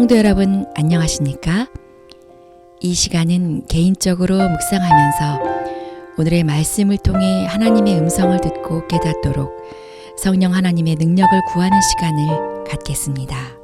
성도 여러분 안녕하십니까? 이 시간은 개인적으로 묵상하면서 오늘의 말씀을 통해 하나님의 음성을 듣고 깨닫도록 성령 하나님의 능력을 구하는 시간을 갖겠습니다.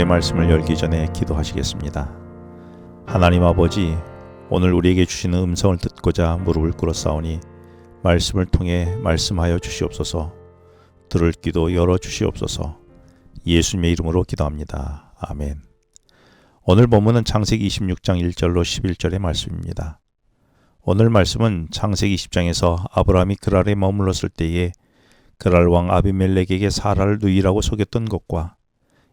오늘의 말씀을 열기 전에 기도하시겠습니다. 하나님 아버지, 오늘 우리에게 주시는 음성을 듣고자 무릎을 꿇었사오니 말씀을 통해 말씀하여 주시옵소서. 들을 귀도 열어 주시옵소서. 예수님의 이름으로 기도합니다. 아멘. 오늘 본문은 창세기 26장 1절로 11절의 말씀입니다. 오늘 말씀은 창세기 10장에서 아브라함이 그랄에 머물렀을 때에 그랄 왕 아비멜렉에게 사라를 누이라고 속였던 것과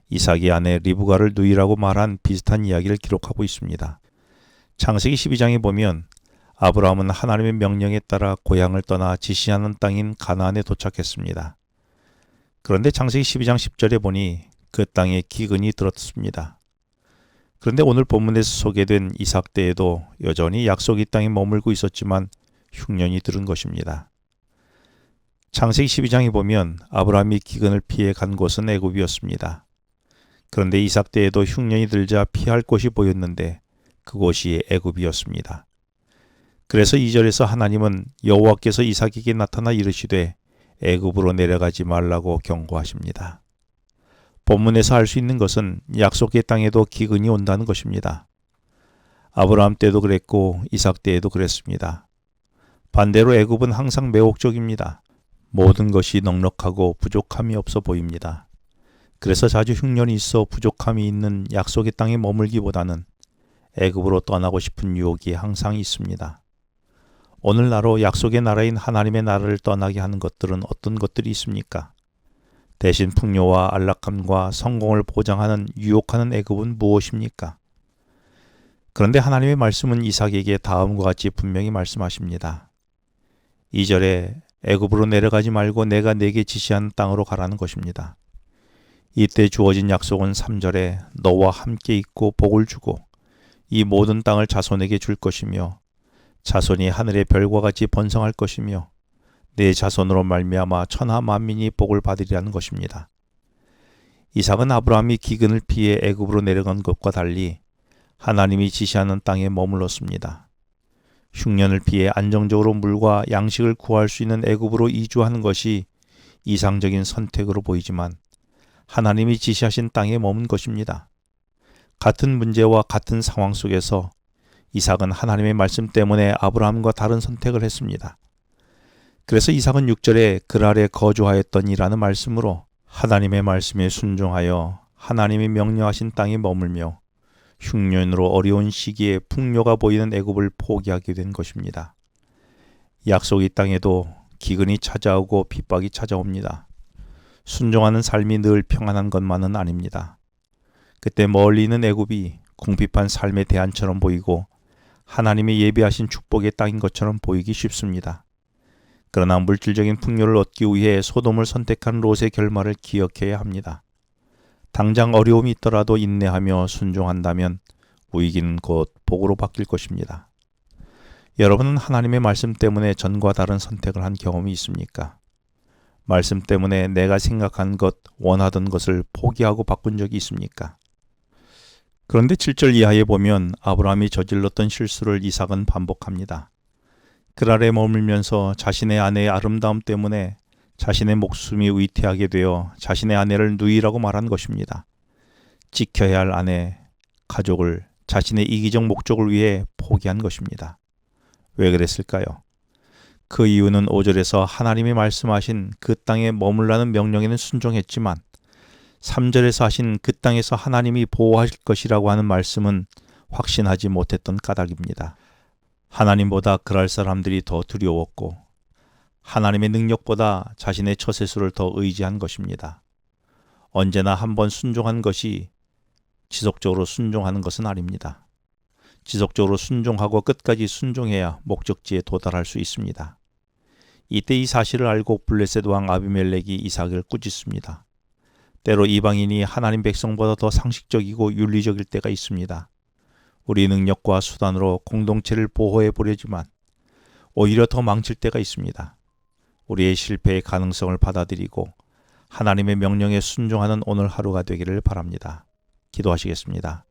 이삭의 아내 리브가를 누이라고 말한 비슷한 이야기를 기록하고 있습니다. 창세기 12장에 보면 아브라함은 하나님의 명령에 따라 고향을 떠나 지시하는 땅인 가나안에 도착했습니다. 그런데 창세기 12장 10절에 보니 그 땅에 기근이 들었습니다. 그런데 오늘 본문에서 소개된 이삭 때에도 여전히 약속의 땅에 머물고 있었지만 흉년이 들은 것입니다. 창세기 12장에 보면 아브라함이 기근을 피해 간 곳은 애굽이었습니다. 그런데 이삭 때에도 흉년이 들자 피할 곳이 보였는데 그곳이 애굽이었습니다. 그래서 2절에서 하나님은 여호와께서 이삭에게 나타나 이르시되 애굽으로 내려가지 말라고 경고하십니다. 본문에서 알 수 있는 것은 약속의 땅에도 기근이 온다는 것입니다. 아브라함 때도 그랬고 이삭 때에도 그랬습니다. 반대로 애굽은 항상 매혹적입니다. 모든 것이 넉넉하고 부족함이 없어 보입니다. 그래서 자주 흉년이 있어 부족함이 있는 약속의 땅에 머물기보다는 애굽으로 떠나고 싶은 유혹이 항상 있습니다. 오늘날로 약속의 나라인 하나님의 나라를 떠나게 하는 것들은 어떤 것들이 있습니까? 대신 풍요와 안락함과 성공을 보장하는 유혹하는 애굽은 무엇입니까? 그런데 하나님의 말씀은 이삭에게 다음과 같이 분명히 말씀하십니다. 2절에 애굽으로 내려가지 말고 내가 네게 지시한 땅으로 가라는 것입니다. 이때 주어진 약속은 3절에 너와 함께 있고 복을 주고 이 모든 땅을 자손에게 줄 것이며 자손이 하늘의 별과 같이 번성할 것이며 내 자손으로 말미암아 천하 만민이 복을 받으리라는 것입니다. 이삭은 아브라함이 기근을 피해 애굽으로 내려간 것과 달리 하나님이 지시하는 땅에 머물렀습니다. 흉년을 피해 안정적으로 물과 양식을 구할 수 있는 애굽으로 이주하는 것이 이상적인 선택으로 보이지만 하나님이 지시하신 땅에 머문 것입니다. 같은 문제와 같은 상황 속에서 이삭은 하나님의 말씀 때문에 아브라함과 다른 선택을 했습니다. 그래서 이삭은 6절에 그랄에 거주하였더니라는 말씀으로 하나님의 말씀에 순종하여 하나님이 명령하신 땅에 머물며 흉년으로 어려운 시기에 풍요가 보이는 애굽을 포기하게 된 것입니다. 약속의 땅에도 기근이 찾아오고 핍박이 찾아옵니다. 순종하는 삶이 늘 평안한 것만은 아닙니다. 그때 멀리 있는 애굽이 궁핍한 삶의 대안처럼 보이고 하나님의 예비하신 축복의 땅인 것처럼 보이기 쉽습니다. 그러나 물질적인 풍요를 얻기 위해 소돔을 선택한 롯의 결말을 기억해야 합니다. 당장 어려움이 있더라도 인내하며 순종한다면 위기는 곧 복으로 바뀔 것입니다. 여러분은 하나님의 말씀 때문에 전과 다른 선택을 한 경험이 있습니까? 말씀 때문에 내가 생각한 것, 원하던 것을 포기하고 바꾼 적이 있습니까? 그런데 7절 이하에 보면 아브라함이 저질렀던 실수를 이삭은 반복합니다. 그랄에 머물면서 자신의 아내의 아름다움 때문에 자신의 목숨이 위태하게 되어 자신의 아내를 누이라고 말한 것입니다. 지켜야 할 아내, 가족을 자신의 이기적 목적을 위해 포기한 것입니다. 왜 그랬을까요? 그 이유는 5절에서 하나님이 말씀하신 그 땅에 머물라는 명령에는 순종했지만 3절에서 하신 그 땅에서 하나님이 보호하실 것이라고 하는 말씀은 확신하지 못했던 까닭입니다. 하나님보다 그랄 사람들이 더 두려웠고 하나님의 능력보다 자신의 처세술을 더 의지한 것입니다. 언제나 한번 순종한 것이 지속적으로 순종하는 것은 아닙니다. 지속적으로 순종하고 끝까지 순종해야 목적지에 도달할 수 있습니다. 이때 이 사실을 알고 블레셋 왕 아비멜렉이 이삭을 꾸짖습니다. 때로 이방인이 하나님 백성보다 더 상식적이고 윤리적일 때가 있습니다. 우리 능력과 수단으로 공동체를 보호해 보려지만 오히려 더 망칠 때가 있습니다. 우리의 실패의 가능성을 받아들이고 하나님의 명령에 순종하는 오늘 하루가 되기를 바랍니다. 기도하시겠습니다.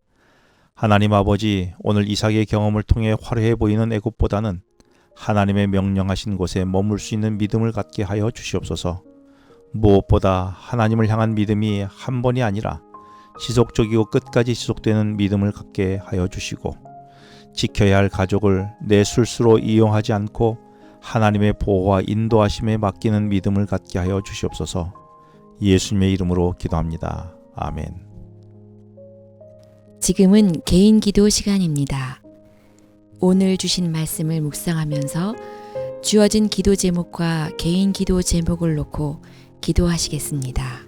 하나님 아버지, 오늘 이삭의 경험을 통해 화려해 보이는 애굽보다는 하나님의 명령하신 곳에 머물 수 있는 믿음을 갖게 하여 주시옵소서. 무엇보다 하나님을 향한 믿음이 한 번이 아니라 지속적이고 끝까지 지속되는 믿음을 갖게 하여 주시고 지켜야 할 가족을 내 술수로 이용하지 않고 하나님의 보호와 인도하심에 맡기는 믿음을 갖게 하여 주시옵소서. 예수님의 이름으로 기도합니다. 아멘. 지금은 개인 기도 시간입니다. 오늘 주신 말씀을 묵상하면서 주어진 기도 제목과 개인 기도 제목을 놓고 기도하시겠습니다.